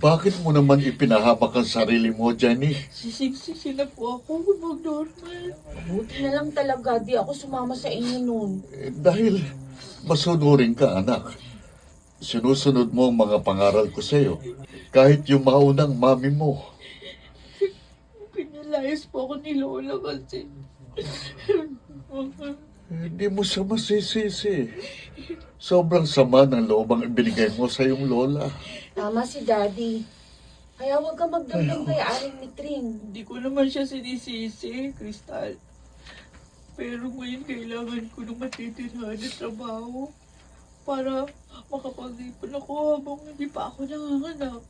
Bakit mo naman ipinahamak ang sarili mo, Jenny? Sisig-sisi na po ako, mag-normal. Buti na lang talaga, di ako sumama sa inyo noon. Dahil masunurin ka, anak. Sinusunod mo ang mga pangaral ko sa'yo. Kahit yung maunang mami mo. Pinalayas po ako ni Lola kasi. Hindi mo siya masisisi. Sobrang sama ng loob ang ibinigay mo sa iyong lola. Tama si Daddy. Kaya huwag ka magdamdam kay Aling Mitring. Hindi ko naman siya sinisisi, Crystal. Pero ngayon kailangan ko ng matitirhan na trabaho para makapag-ipon ako habang hindi pa ako nanganganak.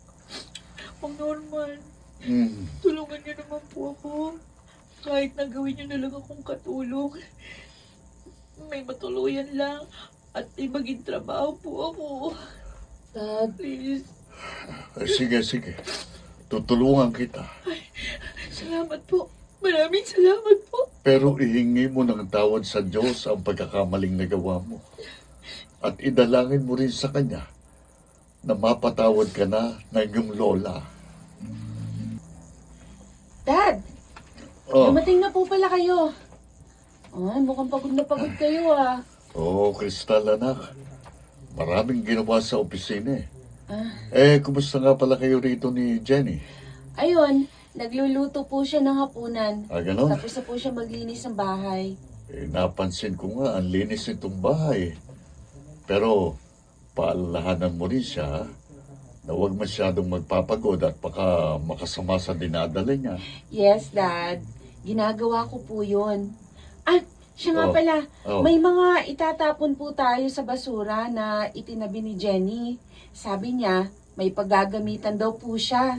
Pang normal, tulungan niyo naman po ako. Kahit nagawin niyo na lang akong katulong, may matuluyan lang at may maging trabaho po ako. Dad, Please. Sige, sige. Tutulungan kita. Salamat po. Maraming salamat po. Pero ihingi mo ng tawad sa Diyos ang pagkakamaling nagawa mo. At idalangin mo rin sa Kanya na mapatawad ka na ng iyong lola. Dad! Oh, Dumating na po pala kayo. Ay, mukhang pagod na pagod kayo ah. oh, Crystal, anak. Maraming ginawa sa opisina eh. Ah. Kumusta nga pala kayo rito ni Jenny? Ayun, nagluluto po siya ng hapunan. Ganon? Tapos na po siya maglinis ng bahay. Napansin ko nga, ang linis nitong bahay. Pero, paalalahanan mo rin siya na huwag masyadong magpapagod at baka makasama sa dinadala niya. Yes, Dad. Ginagawa ko po yun. Ah, siya nga Oh. pala. Oh. May mga itatapon po tayo sa basura na itinabi ni Jenny. Sabi niya, may paggagamitan daw po siya.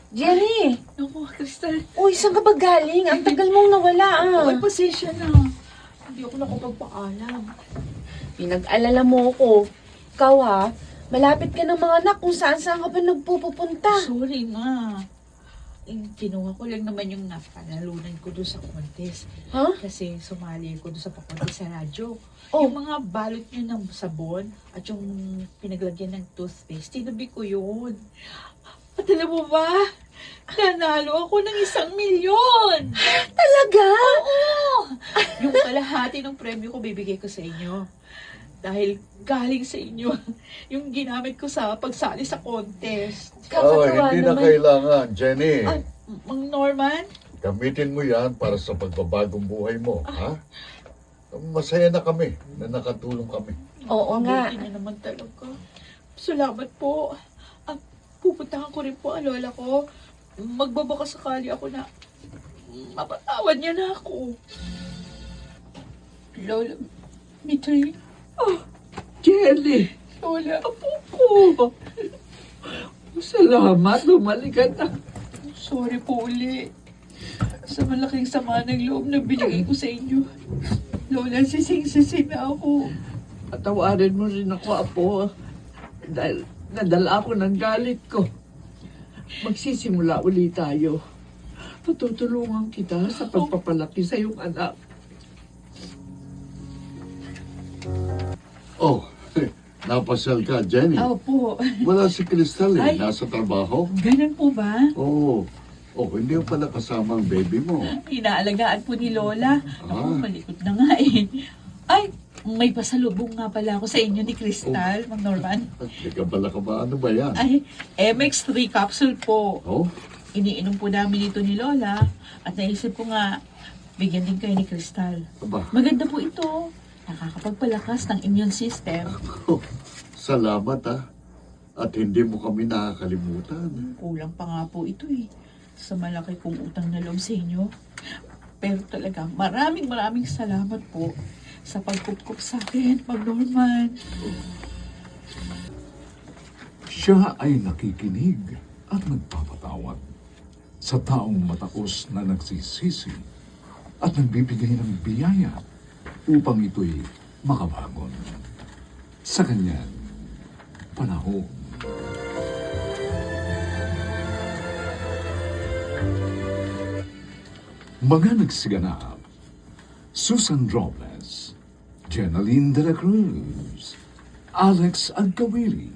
Jenny! Naku, Crystal. Uy, saan ka ba galing? Ang tagal mong nawala ah. Ay, pasensya na. Hindi ako nakapagpaalam. Pinag-alala mo ko. Ikaw ha, malapit ka ng mga anak kung saan-saan ka pa nagpupunta. Sorry na. Kinuha ko lang naman yung napanalunan ko doon sa contest. Ha? Kasi sumali ko doon sa pa-contest sa radyo. Oh. Yung mga balot niyo ng sabon at yung pinaglagyan ng toothpaste, tinabi ko yun. At alam mo ba? Nanalo ako ng 1,000,000! Talaga? Oo! Yung kalahati ng premyo ko bibigay ko sa inyo. Dahil galing sa inyo yung ginamit ko sa pagsali sa contest. Kakatuwa Hindi na naman. kailangan, Jenny. Ay, Mang Norman? Gamitin mo yan para sa pagbabagong buhay mo, ha? Masaya na kami na nakatulong kami. Oo nga. Mabuti na naman talaga. Salamat po. Pupuntahan ko rin po ang lola ko. Magbabaka sakali ako na mapatawad niya na ako. Lola, Mitri. Jelly, Lola, apo ko. salamat, bumalik ka na. Sorry po uli. Sa malaking sama ng loob na binigay ko sa inyo. Lola, sising-sising na ako. Patawarin mo rin ako, Apo. Dahil nadala ako ng galit ko. Magsisimula uli tayo. Tutulungan kita sa pagpapalaki sa iyong anak. Oh, napasal ka, Jenny. Opo. Wala si Crystal eh, Ay. nasa trabaho. Ganun po ba? Oo. Hindi mo pala kasama ang baby mo. Inaalagaan po ni Lola. Ako, Ah. malikot na nga eh. Ay, may pasalubong nga pala ako sa inyo ni Crystal, Mang Norman. Teka, bala ka ba? Ano ba yan? Ay, MX3 capsule po. Oh, Iniinom po namin ito ni Lola. At naisip ko nga, bigyan din kayo ni Crystal. aba. Maganda po ito. Nakakapagpalakas ng immune system. Salamat ha. At hindi mo kami nakakalimutan. Kulang pa nga po ito eh. Sa malaki kong utang na loob sa inyo. Pero talaga, maraming salamat po sa pagkukup sa akin, Mang Norman. Siya ay nakikinig at nagpapatawad sa taong mataos na nagsisisi at nagbibigay ng biyaya upang ito'y makabangon. Sa kanyang panahon. Mga nagsiganap, Susan Robles, Jenaline de la Cruz, Alex Agkawili,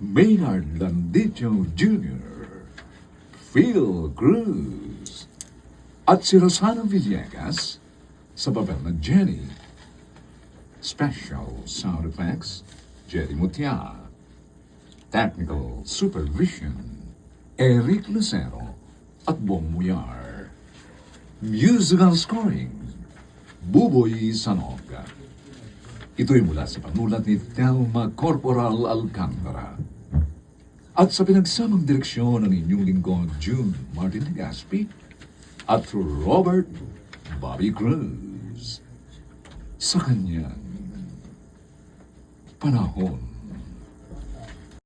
Maynard Landitio Jr., Phil Cruz, at si Rosana Villegas sa papel na Jenny. Special sound effects, Jerry Mutia. Technical supervision, Eric Lucero at Bong Muyar. Musical scoring, Buboy Sanog. Ito'y mula sa panulat ni Thelma Corporal Alcantara. At sa pinagsamang direksyon ng inyong lingkod, June Martin Legaspi at Robert Bobby Cruz. Sa kanyang panahon.